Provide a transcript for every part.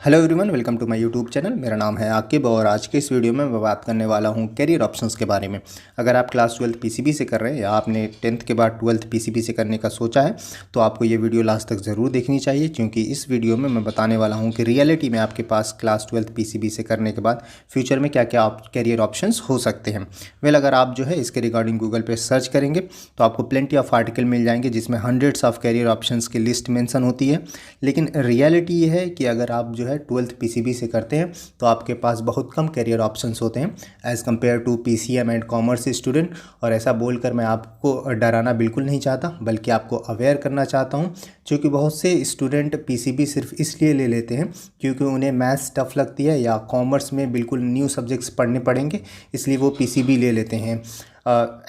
Hello everyone, welcome to my YouTube channel. मेरा नाम है आकिब और आज के इस वीडियो में मैं बात करने वाला हूं करियर ऑप्शंस के बारे में। अगर आप क्लास 12 पीसीबी से कर रहे हैं या आपने 10th के बाद 12th पीसीबी से करने का सोचा है तो आपको ये वीडियो लास्ट तक ज़रूर देखनी चाहिए, क्योंकि इस वीडियो में मैं बताने वाला हूँ कि रियलिटी में आपके पास क्लास 12 पीसीबी से करने के बाद फ्यूचर में क्या क्या करियर ऑप्शंस हो सकते हैं। अगर आप जो है इसके रिगार्डिंग गूगल पर सर्च करेंगे तो आपको प्लेंटी ऑफ आर्टिकल मिल जाएंगे जिसमें हंड्रेड्स ऑफ करियर ऑप्शंस की लिस्ट मेंशन होती है। लेकिन रियलिटी ये है कि अगर आप जो है 12th पीसीबी से करते हैं तो आपके पास बहुत कम करियर ऑप्शंस होते हैं as compared to PCM and commerce student. और ऐसा बोलकर मैं आपको डराना बिल्कुल नहीं चाहता, बल्कि आपको अवेयर करना चाहता हूं, क्योंकि बहुत से स्टूडेंट पीसीबी सिर्फ इसलिए ले लेते हैं क्योंकि उन्हें मैथ्स टफ लगती है या कॉमर्स में बिल्कुल न्यू सब्जेक्ट्स पढ़ने पड़ेंगे, इसलिए वो पीसीबी ले लेते हैं।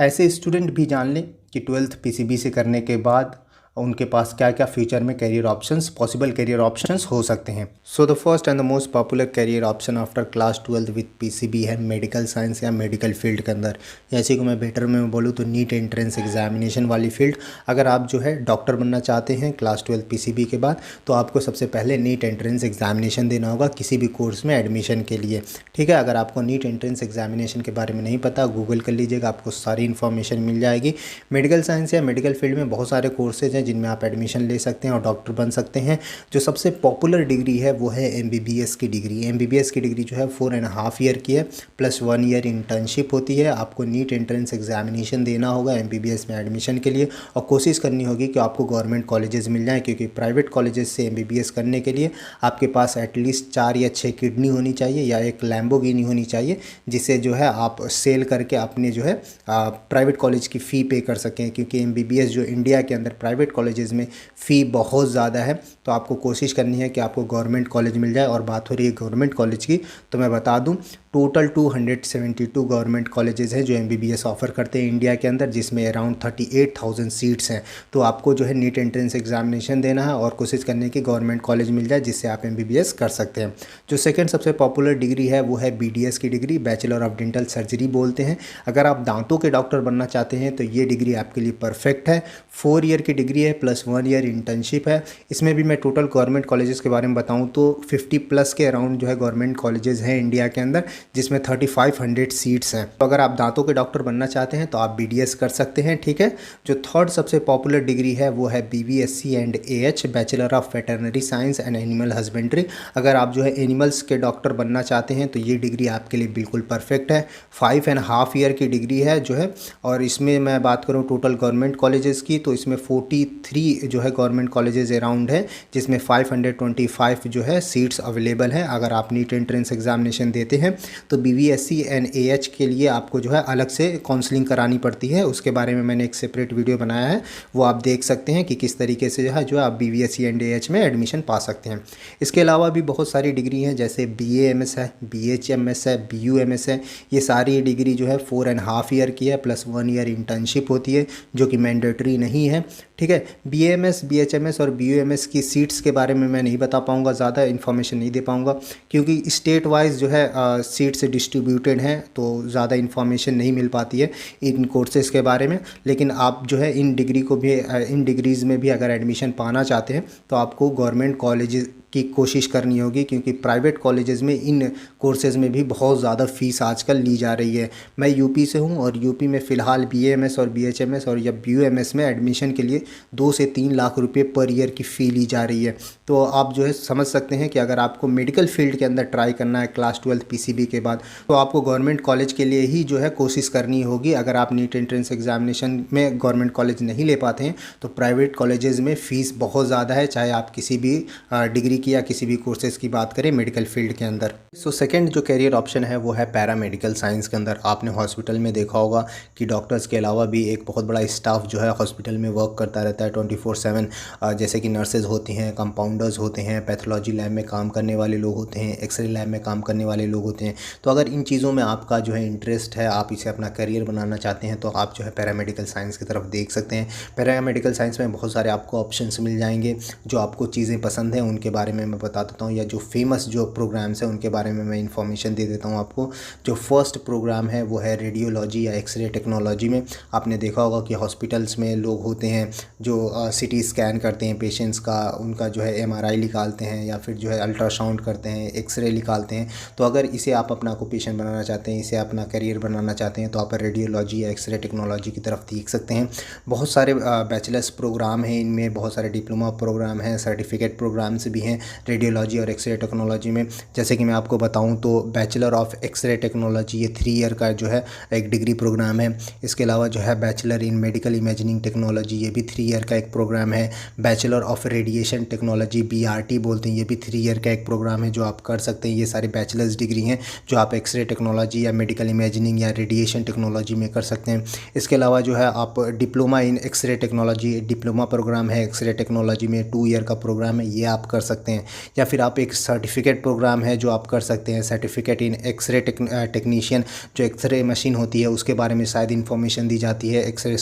ऐसे स्टूडेंट भी जान लें कि 12th पीसीबी से करने के बाद उनके पास क्या क्या फ्यूचर में career options, possible career options हो सकते हैं। So the first and the most popular career option after class 12 with PCB है मेडिकल साइंस या मेडिकल फील्ड के अंदर। जैसे कि मैं बेटर में बोलूँ तो नीट एंट्रेंस एग्जामिनेशन वाली फील्ड। अगर आप जो है डॉक्टर बनना चाहते हैं क्लास 12 पीसीबी के बाद तो आपको सबसे पहले नीट एंट्रेंस एग्जामिनेशन देना होगा किसी भी कोर्स में एडमिशन के लिए। ठीक है, अगर आपको नीट एंट्रेंस एग्जामिनेशन के बारे में नहीं पता, गूगल कर लीजिएगा, आपको सारी इन्फॉर्मेशन मिल जाएगी। मेडिकल साइंस या मेडिकल फील्ड में बहुत सारे कोर्सेज हैं जिनमें आप एडमिशन ले सकते हैं और डॉक्टर बन सकते हैं। जो सबसे पॉपुलर डिग्री है वो है एमबीबीएस की डिग्री। एमबीबीएस की डिग्री जो है 4.5 ईयर की है, प्लस 1 ईयर इंटर्नशिप होती है। आपको नीट एंट्रेंस एग्जामिनेशन देना होगा एमबीबीएस में एडमिशन के लिए और कोशिश करनी होगी कि आपको गवर्नमेंट कॉलेजेस मिल जाएँ, क्योंकि प्राइवेट कॉलेजेस से एमबीबीएस करने के लिए आपके पास एटलीस्ट 4 या 6 किडनी होनी चाहिए या एक लैम्बोर्गिनी होनी चाहिए, जिसे जो है आप सेल करके अपने जो है प्राइवेट कॉलेज की फ़ी पे कर सकें। क्योंकि एमबीबीएस जो इंडिया के अंदर प्राइवेट कॉलेजेस में फ़ी बहुत ज़्यादा है, तो आपको कोशिश करनी है कि आपको गवर्नमेंट कॉलेज मिल जाए। और बात हो रही है गवर्नमेंट कॉलेज की, तो मैं बता दूं टोटल 272 गवर्नमेंट कॉलेजेस हैं जो एमबीबीएस ऑफ़र करते हैं इंडिया के अंदर, जिसमें अराउंड 38,000 सीट्स हैं। तो आपको जो है नीट एंट्रेंस एग्जामिनेशन देना है और कोशिश करने की गवर्नमेंट कॉलेज मिल जाए जिससे आप एमबीबीएस कर सकते हैं। जो सेकंड सबसे पॉपुलर डिग्री है वो है बीडीएस की degree, bachelor of dental surgery बोलते हैं। अगर आप दांतों के डॉक्टर बनना चाहते हैं तो ये डिग्री आपके लिए परफेक्ट है। 4 ईयर की डिग्री है, प्लस 1 ईयर इंटर्नशिप है। इसमें भी मैं टोटल गवर्नमेंट कॉलेजेस के बारे में बताऊं तो 50 प्लस के अराउंड जो है गवर्नमेंट कॉलेजेस हैं इंडिया के अंदर, जिसमें 3500 सीट्स हैं। तो अगर आप दांतों के डॉक्टर बनना चाहते हैं तो आप बीडीएस कर सकते हैं। ठीक है, जो थर्ड सबसे पॉपुलर डिग्री है वो है BVSc and AH, bachelor of veterinary science and animal husbandry. अगर आप जो है एनिमल्स के डॉक्टर बनना चाहते हैं तो ये डिग्री आपके लिए बिल्कुल परफेक्ट है। 5.5 ईयर की डिग्री है जो है, और इसमें मैं बात करूँ टोटल गवर्नमेंट कॉलेजेस की तो इसमें 43 जो है गवर्नमेंट कॉलेजेस अराउंड है, जिसमें 525 जो है सीट्स अवेलेबल हैं। अगर आप नीट एंट्रेंस एग्जामिनेशन देते हैं तो बीवीएससी एंड एएच के लिए आपको जो है अलग से काउंसलिंग करानी पड़ती है। उसके बारे में मैंने एक सेपरेट वीडियो बनाया है, वो आप देख सकते हैं कि किस तरीके से जो है आप बीवीएससी एंड एएच में एडमिशन पा सकते हैं। इसके अलावा भी बहुत सारी डिग्री हैं, जैसे बीएएमएस है, बीएचएमएस है, बीयूएमएस है। ये सारी डिग्री जो है 4.5 ईयर की है, प्लस 1 ईयर इंटर्नशिप होती है जो कि मैंडेटरी नहीं है। ठीक है, बीएएमएस, बीएचएमएस और बीयूएमएस की सीट्स के बारे में मैं नहीं बता पाऊंगा, ज़्यादा इन्फॉर्मेशन नहीं दे पाऊंगा, क्योंकि स्टेट वाइज जो है सीट्स डिस्ट्रीब्यूटेड हैं, तो ज़्यादा इन्फॉर्मेशन नहीं मिल पाती है इन कोर्सेज़ के बारे में। लेकिन आप जो है इन डिग्री को भी, इन डिग्रीज़ में भी अगर एडमिशन पाना चाहते हैं तो आपको गवर्नमेंट कॉलेज की कोशिश करनी होगी, क्योंकि प्राइवेट कॉलेजेस में इन कोर्सेज में भी बहुत ज़्यादा फ़ीस आजकल ली जा रही है। मैं यूपी से हूं और यूपी में फ़िलहाल बीएएमएस और बीएचएमएस और या बीयूएमएस में एडमिशन के लिए 2 से 3 लाख रुपए पर ईयर की फ़ी ली जा रही है। तो आप जो है समझ सकते हैं कि अगर आपको मेडिकल फील्ड के अंदर ट्राई करना है क्लास 12 पीसीबी के बाद तो आपको गवर्नमेंट कॉलेज के लिए ही जो है कोशिश करनी होगी। अगर आप नीट एंट्रेंस एग्जामिनेशन में गवर्नमेंट कॉलेज नहीं ले पाते हैं तो प्राइवेट कॉलेजेस में फ़ीस बहुत ज़्यादा है, चाहे आप किसी भी डिग्री की या किसी भी कोर्सेज़ की बात करें मेडिकल फील्ड के अंदर। सो सेकंड जो करियर ऑप्शन है वो है पैरामेडिकल साइंस के अंदर। आपने हॉस्पिटल में देखा होगा कि डॉक्टर्स के अलावा भी एक बहुत बड़ा स्टाफ जो है हॉस्पिटल में वर्क करता रहता है 24/7। जैसे कि नर्सेज होती हैं, कंपाउंडर्स होते हैं, पैथोलॉजी लैब में काम करने वाले लोग होते हैं, एक्सरे लैब में काम करने वाले लोग होते हैं। तो अगर इन चीज़ों में आपका जो है इंटरेस्ट है, आप इसे अपना करियर बनाना चाहते हैं तो आप जो है पैरामेडिकल साइंस की तरफ देख सकते हैं। पैरामेडिकल साइंस में बहुत सारे आपको ऑप्शंस मिल जाएंगे। जो आपको चीज़ें पसंद हैं उनके बारे बारे में मैं बता देता हूँ, या जो फेमस जो प्रोग्राम्स हैं उनके बारे में मैं इन्फॉर्मेशन दे देता हूँ आपको। जो फर्स्ट प्रोग्राम है वो है रेडियोलॉजी या एक्सरे टेक्नोलॉजी में। आपने देखा होगा कि हॉस्पिटल्स में लोग होते हैं जो सिटी स्कैन करते हैं पेशेंट्स का, उनका जो है एमआरआई निकालते हैं या फिर जो है अल्ट्रासाउंड करते हैं, एक्सरे निकालते हैं। तो अगर इसे आप अपना ऑक्यूपेशन बनाना चाहते हैं, इसे अपना करियर बनाना चाहते हैं, तो आप रेडियोलॉजी या एक्सरे टेक्नोलॉजी की तरफ देख सकते हैं। बहुत सारे बैचलर्स प्रोग्राम हैं, इनमें बहुत सारे डिप्लोमा प्रोग्राम हैं, सर्टिफिकेट प्रोग्राम्स भी हैं रेडियोलॉजी और एक्सरे टेक्नोलॉजी में। जैसे कि मैं आपको बताऊं तो बैचलर ऑफ एक्सरे टेक्नोलॉजी ये 3 ईयर का जो है एक डिग्री प्रोग्राम है। इसके अलावा जो है bachelor in medical imagining technology, ये भी 3 ईयर का एक प्रोग्राम है। Bachelor of radiation technology BRT बोलते हैं, ये भी 3 ईयर का एक प्रोग्राम है जो आप कर सकते हैं। ये सारी बैचलर्स डिग्री हैं जो आप एक्सरे टेक्नोलॉजी या मेडिकल इमेजिनिंग या रेडिएशन टेक्नोलॉजी में कर सकते हैं। इसके अलावा जो है आप diploma in x-ray technology, diploma program है एक्सरे टेक्नोलॉजी में, 2 ईयर का प्रोग्राम है, ये आप कर सकते हैं। या फिर आप एक सर्टिफिकेट प्रोग्राम है जो आप कर सकते हैं, सर्टिफिकेट इन एक्सरे टेक्नीशियन। जो एक्सरे मशीन होती है उसके बारे में शायद इन्फॉर्मेशन दी जाती है एक्सरे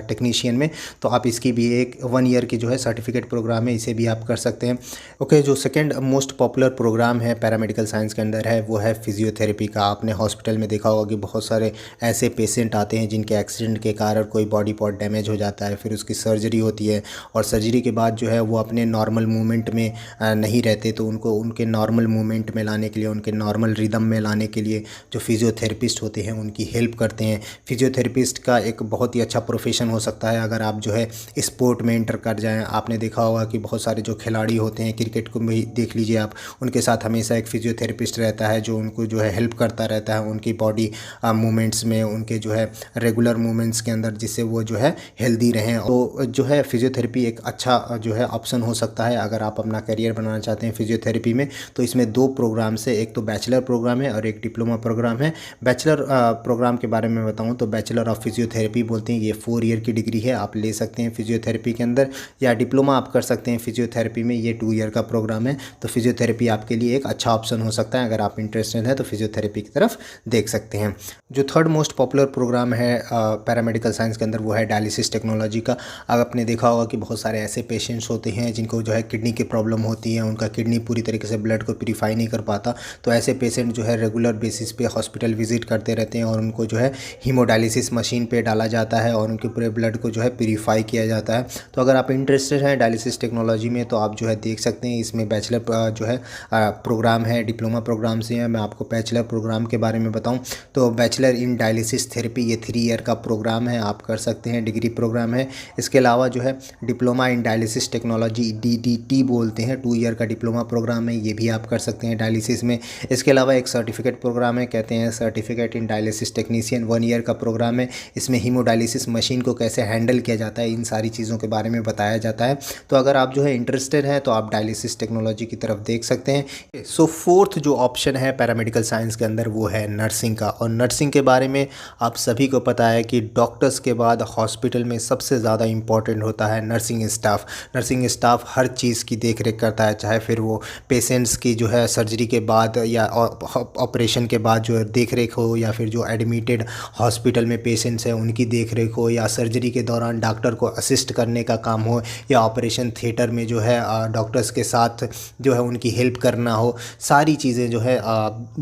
टेक्नीशियन में, तो आप इसकी भी एक 1 ईयर की जो है सर्टिफिकेट प्रोग्राम है, इसे भी आप कर सकते हैं। ओके, जो सेकंड मोस्ट पॉपुलर प्रोग्राम है पैरामेडिकल साइंस के अंदर है वो है फिजियोथेरेपी का। आपने हॉस्पिटल में देखा होगा कि बहुत सारे ऐसे पेशेंट आते हैं जिनके एक्सीडेंट के कारण कोई बॉडी पार्ट डैमेज हो जाता है, फिर उसकी सर्जरी होती है और सर्जरी के बाद जो है वो अपने नॉर्मल मूवमेंट में नहीं रहते, तो उनको उनके नॉर्मल मूवमेंट में लाने के लिए, उनके नॉर्मल रिदम में लाने के लिए जो फिजियोथेरेपिस्ट होते हैं उनकी हेल्प करते हैं। फिजियोथेरेपिस्ट का एक बहुत ही अच्छा प्रोफेशन हो सकता है अगर आप जो है स्पोर्ट में इंटर कर जाएं। आपने देखा होगा कि बहुत सारे जो खिलाड़ी होते हैं, क्रिकेट को भी देख लीजिए आप, उनके साथ हमेशा एक फिजियोथेरेपिस्ट रहता है जो उनको जो है हेल्प करता रहता है उनकी बॉडी मूवमेंट्स में, उनके जो है रेगुलर मूवमेंट्स के अंदर, जिससे वो जो है हेल्दी रहें। तो जो है फिजियोथेरेपी एक अच्छा जो है ऑप्शन हो सकता है अगर आप अपना करियर बनाना चाहते हैं फिजियोथेरेपी में। तो इसमें 2 प्रोग्राम से, एक तो बैचलर प्रोग्राम है और एक डिप्लोमा प्रोग्राम है। बैचलर प्रोग्राम के बारे में बताऊं तो बैचलर ऑफ फिजियोथेरेपी बोलते हैं, ये 4 ईयर की डिग्री है, आप ले सकते हैं फिजियोथेरेपी के अंदर, या डिप्लोमा आप कर सकते हैं फिजियोथेरेपी में, ये 2 ईयर का प्रोग्राम है। तो फिजियोथेरेपी आपके लिए एक अच्छा ऑप्शन हो सकता है, अगर आप इंटरेस्टेड हैं तो फिजियोथेरेपी की तरफ देख सकते हैं। जो थर्ड मोस्ट पॉपुलर प्रोग्राम है पैरामेडिकल साइंस के अंदर वो है डायलिसिस टेक्नोलॉजी का। अब आपने देखा होगा कि बहुत सारे ऐसे पेशेंट्स होते हैं जिनको जो है किडनी की प्रॉब्लम होती है, उनका किडनी पूरी तरीके से ब्लड को प्यूरीफाई नहीं कर पाता, तो ऐसे पेशेंट जो है रेगुलर बेसिस पे हॉस्पिटल विजिट करते रहते हैं और उनको जो है हीमोडायलिसिस मशीन पे डाला जाता है और उनके पूरे ब्लड को जो है प्यूरीफाई किया जाता है। तो अगर आप इंटरेस्टेड हैं डायलिसिस टेक्नोलॉजी में तो आप जो है देख सकते हैं। इसमें बैचलर जो है प्रोग्राम है, डिप्लोमा प्रोग्राम से है। मैं आपको बैचलर प्रोग्राम के बारे में बताऊं तो बैचलर इन डायलिसिस थेरेपी ये 3 ईयर का प्रोग्राम है, आप कर सकते हैं, डिग्री प्रोग्राम है। इसके अलावा जो है diploma in dialysis technology DDT बोलते हैं, 2 ईयर का डिप्लोमा प्रोग्राम है, ये भी आप कर सकते हैं डायलिसिस में। इसके अलावा एक सर्टिफिकेट प्रोग्राम है, कहते हैं certificate in dialysis technician, 1 year का प्रोग्राम है। इसमें हीमोडायलिसिस मशीन को कैसे हैंडल किया जाता है, इन सारी चीज़ों के बारे में बताया जाता है। तो अगर आप जो है इंटरेस्टेड हैं तो आप डायलिसिस टेक्नोलॉजी की तरफ देख सकते हैं। सो फोर्थ जो ऑप्शन है पैरामेडिकल साइंस के अंदर वो है नर्सिंग का। और नर्सिंग के बारे में आप सभी को पता है कि डॉक्टर्स के बाद हॉस्पिटल में सबसे ज़्यादा इंपॉर्टेंट होता है नर्सिंग स्टाफ। नर्सिंग स्टाफ हर चीज़ की देख रेख करता है, चाहे फिर वो पेशेंट्स की जो है सर्जरी के बाद या ऑपरेशन के बाद जो देख रेख हो, या फिर जो एडमिटेड हॉस्पिटल में पेशेंट्स हैं उनकी देख रेख हो, या सर्जरी के दौरान डॉक्टर को असिस्ट करने का काम हो, या ऑपरेशन थिएटर में जो है डॉक्टर्स के साथ जो है उनकी हेल्प करना हो, सारी चीज़ें जो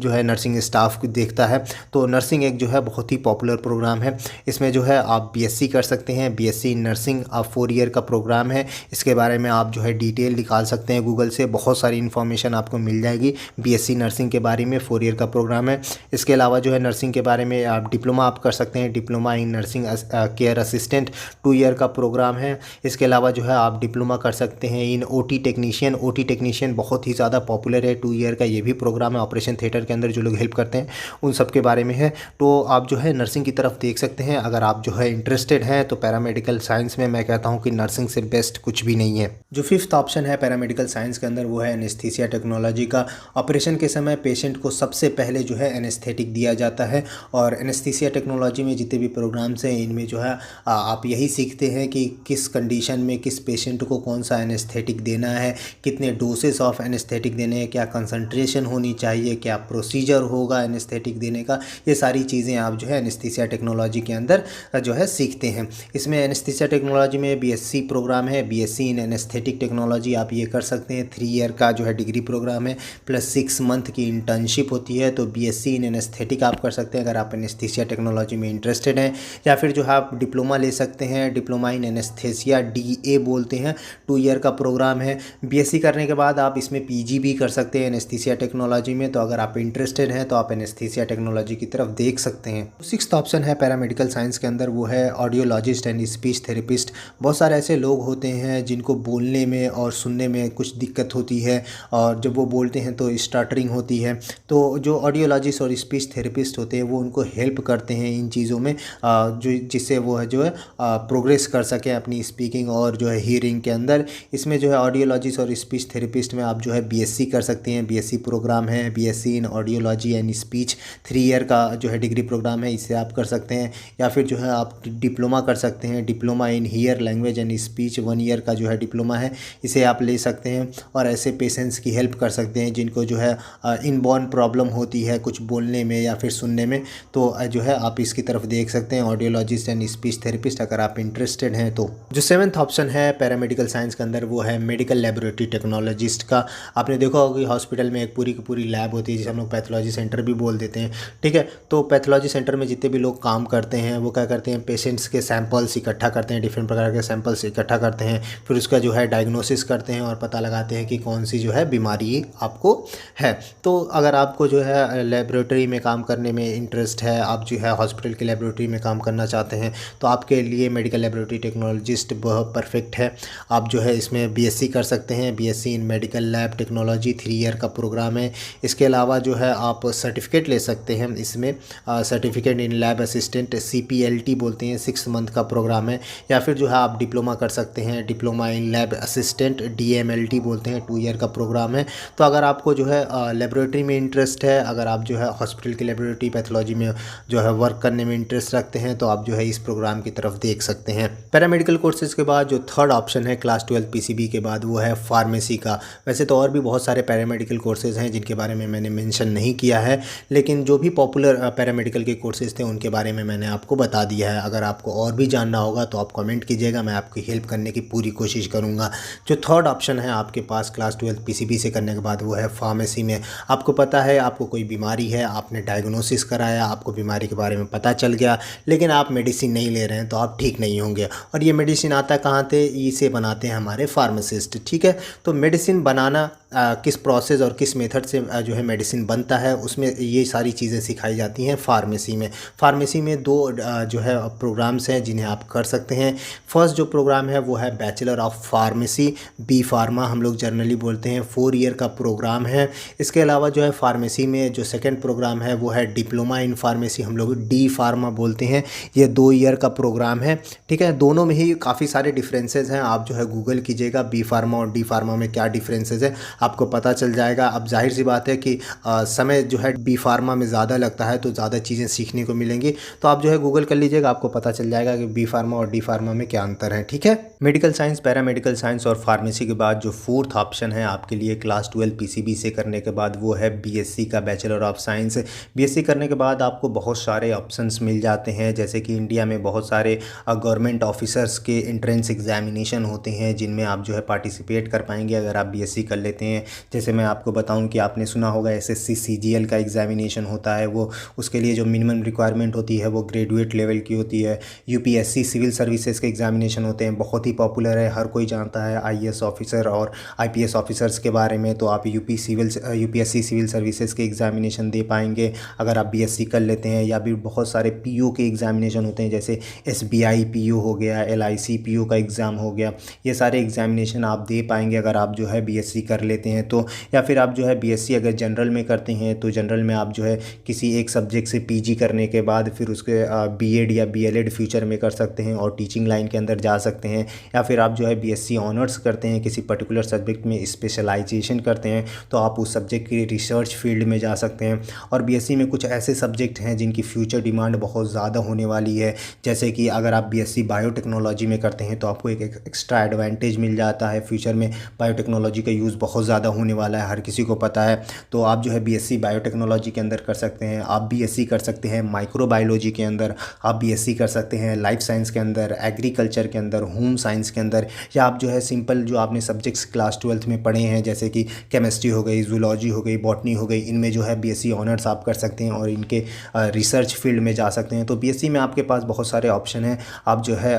है नर्सिंग स्टाफ देखता है। तो नर्सिंग एक जो है बहुत ही पॉपुलर प्रोग्राम है। इसमें जो है आप BSc कर सकते हैं, BSc इन नर्सिंग, आप 4 ईयर का प्रोग्राम है। इसके बारे में आप जो है डिटेल निकाल सकते हैं गूगल से, बहुत सारी इन्फॉर्मेशन आपको मिल जाएगी BSc नर्सिंग के बारे में, 4 ईयर का प्रोग्राम है। इसके अलावा जो है नर्सिंग के बारे में आप डिप्लोमा आप कर सकते हैं, diploma in nursing care assistant, 2 year का प्रोग्राम है। इसके अलावा जो है आप डिप्लोमा कर सकते हैं इन OT टेक्नीशियन। OT टेक्नीशियन बहुत ही ज़्यादा पॉपुलर है, 2 ईयर का ये भी प्रोग्राम है। ऑपरेशन थिएटर के अंदर जो लोग हेल्प करते हैं उन सब के बारे में है। तो आप जो है नर्सिंग की तरफ देख सकते हैं अगर आप जो है इंटरेस्टेड हैं। तो पैरामेडिकल साइंस में मैं कहता हूं कि नर्सिंग से बेस्ट कुछ भी नहीं है। जो फिफ्थ ऑप्शन है पैरामेडिकल साइंस के अंदर वो है एनेस्थीसिया टेक्नोलॉजी का। ऑपरेशन के समय पेशेंट को सबसे पहले जो है एनेस्थेटिक दिया जाता है, और एनेस्थीसिया टेक्नोलॉजी में जितने भी प्रोग्राम्स हैं इनमें जो है आप यही सीखते हैं कि किस कंडीशन में किस पेशेंट को कौन सा एनेस्थेटिक देना है, कितने डोसेस ऑफ एनेस्थेटिक देने हैं, क्या कंसंट्रेशन होनी चाहिए, क्या प्रोसीजर होगा एनेस्थेटिक देने का, ये सारी चीज़ें आप जो है एनेस्थीसिया टेक्नोलॉजी के अंदर जो है सीखते हैं। इसमें एनेस्थीसिया टेक्नोलॉजी में BSc प्रोग्राम है, BSc इन एनेस्थेटिक टेक्नोलॉजी, आप ये कर सकते सकते हैं। 3 ईयर का जो है डिग्री प्रोग्राम है प्लस 6 मंथ की इंटर्नशिप होती है। तो बीएससी इन एनेस्थेटिक आप कर सकते हैं अगर आप एनेस्थीसिया टेक्नोलॉजी में इंटरेस्टेड हैं, या फिर जो है आप डिप्लोमा ले सकते हैं, डिप्लोमा इन एनेस्थीसिया DA बोलते हैं, 2 ईयर का प्रोग्राम है। बीएससी करने के बाद आप इसमें पीजी भी कर सकते हैं एनेस्थीसिया टेक्नोलॉजी में। तो अगर आप इंटरेस्टेड हैं तो आप एनेस्थीसिया टेक्नोलॉजी की तरफ देख सकते हैं। 6th ऑप्शन है पैरामेडिकल साइंस के अंदर, वो है ऑडियोलॉजिस्ट एंड स्पीच थेरेपिस्ट। बहुत सारे ऐसे लोग होते हैं जिनको बोलने में और सुनने में कुछ दिक्कत होती है, और जब वो बोलते हैं तो स्टटरिंग होती है। तो जो ऑडियोलॉजिस्ट और स्पीच थेरेपिस्ट होते हैं वो उनको हेल्प करते हैं इन चीज़ों में, जो जिससे वो है जो है प्रोग्रेस कर सकें अपनी स्पीकिंग और जो है हियरिंग के अंदर। इसमें जो है ऑडियोलॉजिस्ट और स्पीच थेरेपिस्ट में आप जो है बीएससी कर सकते हैं। बीएससी प्रोग्राम है, BSc in audiology and speech, 3 year का जो है डिग्री प्रोग्राम है, इसे आप कर सकते हैं। या फिर जो है आप डिप्लोमा कर सकते हैं, diploma in here language and speech, 1 year का जो है डिप्लोमा है, इसे आप ले सकते हैं। और ऐसे पेशेंट्स की हेल्प कर सकते हैं जिनको जो है इनबॉर्न प्रॉब्लम होती है कुछ बोलने में या फिर सुनने में, तो जो है आप इसकी तरफ देख सकते हैं, ऑडियोलॉजिस्ट एंड स्पीच थेरेपिस्ट, अगर आप इंटरेस्टेड हैं तो। जो 7th ऑप्शन है पैरामेडिकल साइंस के अंदर, वो है मेडिकल लेबोरेटरी टेक्नोलॉजिस्ट का। आपने देखा होगा कि हॉस्पिटल में एक पूरी की पूरी लैब होती है जिसे हम लोग पैथोलॉजी सेंटर भी बोल देते हैं, ठीक है। तो पैथोलॉजी सेंटर में जितने भी लोग काम करते हैं वो क्या करते हैं, पेशेंट्स के सैंपल्स इकट्ठा करते हैं, डिफरेंट प्रकार के सैंपल्स इकट्ठा करते हैं, फिर उसका जो है डायग्नोसिस करते हैं और पता लगाते हैं कि कौन सी जो है बीमारी आपको है। तो अगर आपको जो है लेबोरेटरी में काम करने में इंटरेस्ट है, आप जो है हॉस्पिटल की लेबोरेटरी में काम करना चाहते हैं, तो आपके लिए मेडिकल लेबोरेटरी टेक्नोलॉजिस्ट बहुत परफेक्ट है। आप जो है इसमें बीएससी कर सकते हैं, BSc in medical lab technology, 3 year का प्रोग्राम है। इसके अलावा जो है आप सर्टिफिकेट ले सकते हैं इसमें, certificate in lab assistant, CPLT बोलते हैं, 6 मंथ का प्रोग्राम है। या फिर जो है आप डिप्लोमा कर सकते हैं, diploma in lab assistant, DMLT बोलते हैं, 2 ईयर का प्रोग्राम है। तो अगर आपको जो है लेबोरेटरी में इंटरेस्ट है, अगर आप जो है हॉस्पिटल की लेबोरेटरी पैथोलॉजी में जो है वर्क करने में इंटरेस्ट रखते हैं, तो आप जो है इस प्रोग्राम की तरफ देख सकते हैं। पैरामेडिकल कोर्सेज के बाद जो 3rd ऑप्शन है क्लास 12 PCB के बाद, वो है फार्मेसी का। वैसे तो और भी बहुत सारे पैरामेडिकल कोर्सेज हैं जिनके बारे में मैंने मेंशन नहीं किया है, लेकिन जो भी पॉपुलर पैरामेडिकल के कोर्सेज थे उनके बारे में मैंने आपको बता दिया है। अगर आपको और भी जानना होगा तो आप कमेंट कीजिएगा, मैं आपकी हेल्प करने की पूरी कोशिश करूँगा। जो 3rd ऑप्शन है आपके पास क्लास 12 PCB से करने के बाद, वो है फार्मेसी में। आपको पता है आपको कोई बीमारी है, आपने डायग्नोसिस कराया, आपको बीमारी के बारे में पता चल गया, लेकिन आप मेडिसिन नहीं ले रहे हैं, तो आप ठीक नहीं होंगे। और ये मेडिसिन आता कहाँ थे, इसे बनाते हैं हमारे फार्मासिस्ट, ठीक है। तो मेडिसिन बनाना किस प्रोसेस और किस मेथड से जो है मेडिसिन बनता है, उसमें ये सारी चीज़ें सिखाई जाती हैं फार्मेसी में। फार्मेसी में 2 जो है प्रोग्राम्स हैं जिन्हें आप कर सकते हैं। फर्स्ट जो प्रोग्राम है वो है bachelor of pharmacy, B pharma हम लोग जनरली बोलते हैं, 4 ईयर का प्रोग्राम है। इसके अलावा जो है फार्मेसी में जो सेकेंड प्रोग्राम है वो है डिप्लोमा इन फार्मेसी, हम लोग D फार्मा बोलते हैं, ये 2 ईयर का प्रोग्राम है, ठीक है। दोनों में ही काफ़ी सारे डिफरेंसेस हैं, आप जो है गूगल कीजिएगा बी फार्मा और D फार्मा में क्या डिफरेंसेस है, आपको पता चल जाएगा। अब जाहिर सी बात है कि समय जो है बी फार्मा में ज़्यादा लगता है, तो ज़्यादा चीज़ें सीखने को मिलेंगी। तो आप जो है गूगल कर लीजिएगा, आपको पता चल जाएगा कि बी फार्मा और D फार्मा में क्या अंतर है, ठीक है। मेडिकल साइंस, पैरामेडिकल साइंस और फार्मेसी के बाद जो 4th ऑप्शन है आपके लिए क्लास 12 PCB से करने के बाद, वो है BSc का बैचलर ऑफ साइंस। BSc करने के बाद आपको बहुत सारे ऑप्शंस मिल जाते हैं, जैसे कि इंडिया में बहुत सारे गवर्नमेंट ऑफिसर्स के एंट्रेंस एग्जामिनेशन होते हैं जिनमें आप जो है पार्टिसिपेट कर पाएंगे अगर आप BSc कर लेते हैं। जैसे मैं आपको बताऊं कि आपने सुना होगा SSC CGL का एग्जामिनेशन होता है, वो उसके लिए जो मिनिमम रिक्वायरमेंट होती है वो ग्रेजुएट लेवल की होती है। UPSC सिविल सर्विसेज के एग्जामिनेशन होते हैं, बहुत ही पॉपुलर है, हर कोई जानता है IAS ऑफिसर और IPS ऑफिसर्स के बारे में। तो आप UPSC सिविल सर्विसेज के एग्जामिनेशन दे पाएंगे अगर आप BSc कर लेते हैं। या भी बहुत सारे PO के एग्जामिनेशन होते हैं, जैसे SBI PO हो गया, LIC PO का एग्ज़ाम हो गया, ये सारे एग्जामिनेशन आप दे पाएंगे अगर आप जो है BSc कर लेते हैं तो। या फिर आप जो है BSc अगर जनरल में करते हैं तो जनरल में आप जो है किसी एक सब्जेक्ट से PG करने के बाद फिर उसके B.Ed या BLed फ्यूचर में कर सकते हैं और टीचिंग लाइन के अंदर जा सकते हैं। या फिर आप जो है BSc ऑनर्स करते हैं, किसी पर्टिकुलर सब्जेक्ट में स्पेशलाइजेशन करते हैं, तो आप उस सब्जेक्ट की रिसर्च फील्ड में जा सकते हैं। और BSc में कुछ ऐसे सब्जेक्ट हैं जिनकी फ्यूचर डिमांड बहुत ज़्यादा होने वाली है, जैसे कि अगर आप BSc बायोटेक्नोलॉजी में करते हैं तो आपको एक एक्स्ट्रा एडवांटेज मिल जाता है, फ्यूचर में बायोटेक्नोलॉजी का यूज़ बहुत ज़्यादा होने वाला है, हर किसी को पता है। तो आप जो है बीएससी बायोटेक्नोलॉजी के अंदर कर सकते हैं, आप बीएससी कर सकते हैं माइक्रोबायोलॉजी के अंदर, आप बीएससी कर सकते हैं लाइफ साइंस के अंदर, एग्रीकल्चर के अंदर, होम साइंस के अंदर, या आप जो है सिंपल जो आपने सब्जेक्ट्स क्लास 12th में पढ़े हैं जैसे कि केमिस्ट्री हो गई, जूलॉजी हो गई, बॉटनी हो गई, इनमें जो है बीएससी ऑनर्स आप कर सकते हैं और इनके रिसर्च फील्ड में जा सकते हैं। तो बीएससी में आपके पास बहुत सारे ऑप्शन हैं। आप जो है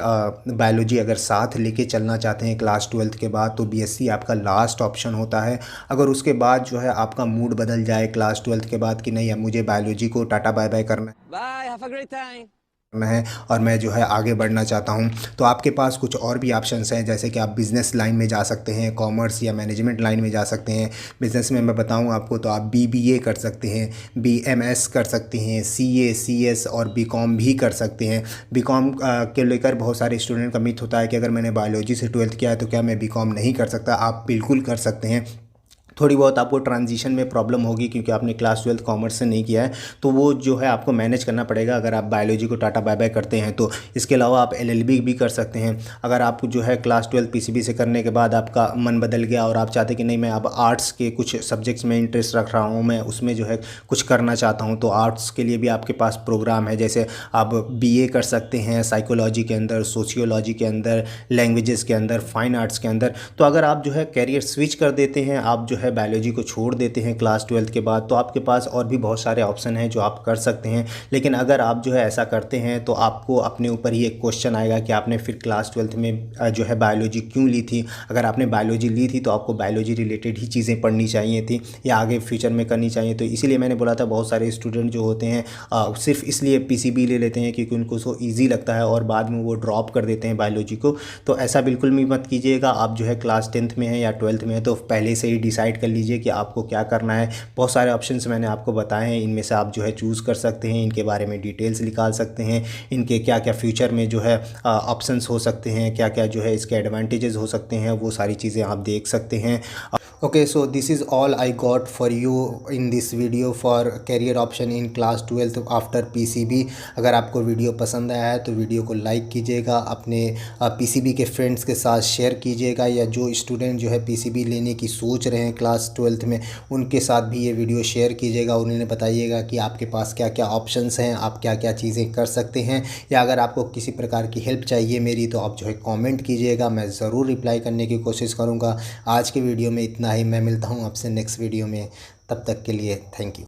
बायोलॉजी अगर साथ लेके चलना चाहते हैं क्लास 12th के बाद तो बीएससी आपका लास्ट ऑप्शन होता है। अगर उसके बाद जो है आपका मूड बदल जाए क्लास 12th के बाद कि नहीं अब मुझे बायोलॉजी को टाटा बाय बाय करना है और मैं जो है आगे बढ़ना चाहता हूं, तो आपके पास कुछ और भी ऑप्शंस हैं, जैसे कि आप बिज़नेस लाइन में जा सकते हैं, कॉमर्स या मैनेजमेंट लाइन में जा सकते हैं। बिज़नेस में मैं बताऊं आपको तो आप बीबीए कर सकते हैं, बीएमएस कर सकते हैं, सीए, सीएस और बीकॉम भी कर सकते हैं। बीकॉम के लेकर बहुत सारे स्टूडेंट का मिथ होता है कि अगर मैंने बायोलॉजी से 12th किया है तो क्या मैं बीकॉम नहीं कर सकता। आप बिल्कुल कर सकते हैं। थोड़ी बहुत आपको ट्रांजिशन में प्रॉब्लम होगी क्योंकि आपने क्लास 12th कॉमर्स से नहीं किया है, तो वो जो है आपको मैनेज करना पड़ेगा अगर आप बायोलॉजी को टाटा बाय बाय करते हैं तो। इसके अलावा आप एलएलबी भी कर सकते हैं। अगर आप जो है क्लास 12th पीसीबी से करने के बाद आपका मन बदल गया और आप चाहते कि नहीं मैं अब आर्ट्स के कुछ सब्जेक्ट्स में इंटरेस्ट रख रहा हूँ, मैं उसमें जो है कुछ करना चाहता हूँ, तो आर्ट्स के लिए भी आपके पास प्रोग्राम है। जैसे आप बीए कर सकते हैं साइकोलॉजी के अंदर, सोशियोलॉजी के अंदर, लैंग्वेजेस के अंदर, फाइन आर्ट्स के अंदर। तो अगर आप जो है कैरियर स्विच कर देते हैं, आप जो है बायोलॉजी को छोड़ देते हैं क्लास 12th के बाद, तो आपके पास और भी बहुत सारे ऑप्शन हैं जो आप कर सकते हैं। लेकिन अगर आप जो है ऐसा करते हैं तो आपको अपने ऊपर ही एक क्वेश्चन आएगा कि आपने फिर क्लास 12th में जो है बायोलॉजी क्यों ली थी। अगर आपने बायोलॉजी ली थी तो आपको बायोलॉजी रिलेटेड ही चीज़ें पढ़नी चाहिए थी या आगे फ्यूचर में करनी चाहिए। तो इसीलिए मैंने बोला था बहुत सारे स्टूडेंट जो होते हैं सिर्फ इसलिए पीसीबी ले लेते हैं क्योंकि उनको सो ईजी लगता है और बाद में वो ड्रॉप कर देते हैं बायोलॉजी को। तो ऐसा बिल्कुल भी मत कीजिएगा। आप जो है क्लास 10th में है या 12th में है तो पहले से ही डिसाइड कर लीजिए कि आपको क्या करना है। बहुत सारे ऑप्शंस मैंने आपको बताए हैं, इनमें से आप जो है चूज़ कर सकते हैं, इनके बारे में डिटेल्स निकाल सकते हैं, इनके क्या क्या फ्यूचर में जो है ऑप्शंस हो सकते हैं, क्या क्या जो है इसके एडवांटेजेस हो सकते हैं, वो सारी चीज़ें आप देख सकते हैं। Okay, so this is all I got for you in this video for career option in class 12th after PCB। अगर आपको वीडियो पसंद आया है तो वीडियो को लाइक कीजिएगा, अपने PCB के फ्रेंड्स के साथ शेयर कीजिएगा, या जो स्टूडेंट जो है PCB लेने की सोच रहे हैं क्लास 12th में उनके साथ भी ये वीडियो शेयर कीजिएगा। उन्हें बताइएगा कि आपके पास क्या क्या ऑप्शंस हैं, आप क्या क्या चीज़ें कर सकते हैं, या अगर आपको किसी प्रकार की हेल्प चाहिए मेरी तो आप जो है कॉमेंट कीजिएगा, मैं ज़रूर रिप्लाई करने की कोशिश करूँगा। आज के वीडियो में इतना ही, मैं मिलता हूँ आपसे नेक्स्ट वीडियो में, तब तक के लिए थैंक यू।